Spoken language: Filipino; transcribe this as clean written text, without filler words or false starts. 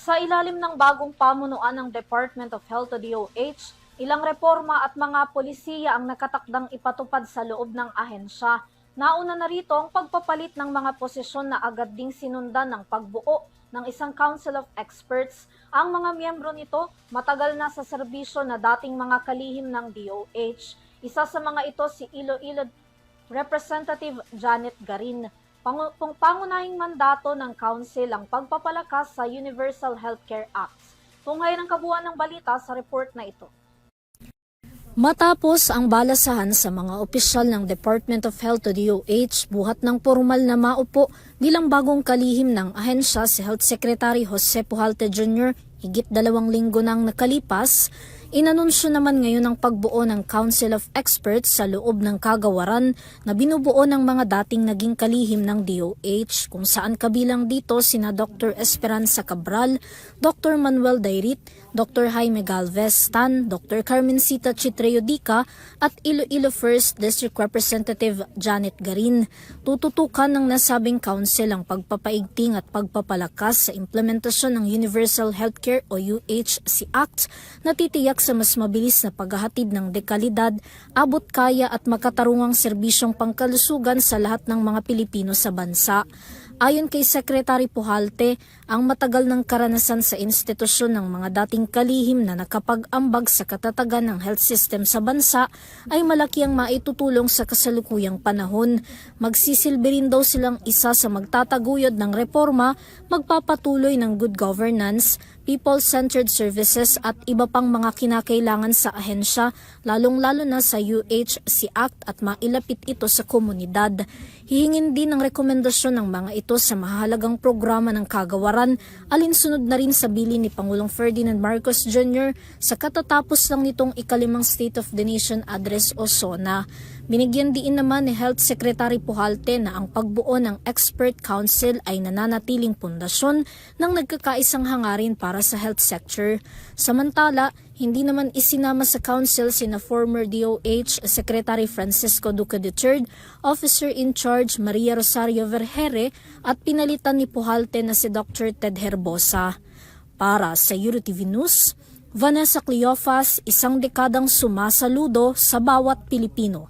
Sa ilalim ng bagong pamunuan ng Department of Health o DOH, ilang reforma at mga polisiya ang nakatakdang ipatupad sa loob ng ahensya. Nauna na rito ang pagpapalit ng mga posisyon na agad ding sinundan ng pagbuo ng isang Council of Experts. Ang mga miyembro nito matagal na sa serbisyo na dating mga kalihim ng DOH. Isa sa mga ito si Iloilo Representative Janet Garin. Pangunahing mandato ng Council ang pagpapalakas sa Universal Healthcare Act. Tunghay ng kabuuan ng balita sa report na ito. Matapos ang balasahan sa mga opisyal ng Department of Health o DOH, buhat ng formal na maupo bilang bagong kalihim ng ahensya si Health Secretary Jose Pujalte Jr. higit 2 linggo nang nakalipas. Inanunsyo naman ngayon ang pagbuo ng Council of Experts sa loob ng kagawaran na binubuo ng mga dating naging kalihim ng DOH, kung saan kabilang dito sina Dr. Esperanza Cabral, Dr. Manuel Dairit, Dr. Jaime Galvez Tan, Dr. Carmencita Chitreo Dica at Iloilo 1st District Representative Janet Garin. Tututukan ng nasabing council ang pagpapaigting at pagpapalakas sa implementasyon ng Universal Healthcare o UHC Act na titiyak sa mas mabilis na paghahatid ng dekalidad, abot kaya at makatarungang serbisyong pangkalusugan sa lahat ng mga Pilipino sa bansa. Ayon kay Secretary Pujalte, ang matagal ng karanasan sa institusyon ng mga dating kalihim na nakapag-ambag sa katatagan ng health system sa bansa ay malaki ang maitutulong sa kasalukuyang panahon. Magsisilbi rin daw silang isa sa magtataguyod ng reforma, magpapatuloy ng good governance, people-centered services at iba pang mga kinakailangan sa ahensya, lalong-lalo na sa UHC Act at mailapit ito sa komunidad. Hihingin din ng rekomendasyon ng mga ito sa mahalagang programa ng kagawaran, alinsunod na rin sa bilin ni Pangulong Ferdinand Marcos Jr. sa katatapos lang nitong ikalimang State of the Nation Address o SONA. Binigyan diin naman ni Health Secretary Pujalte na ang pagbuo ng Expert Council ay nananatiling pundasyon ng nagkakaisang hangarin para sa health sector. Samantala, hindi naman isinama sa council sina former DOH Secretary Francisco Duque III, Officer in Charge Maria Rosario Vergere at pinalitan ni Pujalte na si Dr. Ted Herbosa. Para sa EuroTV News, Vanessa Cleofas, 1 dekadang sumasaludo sa bawat Pilipino.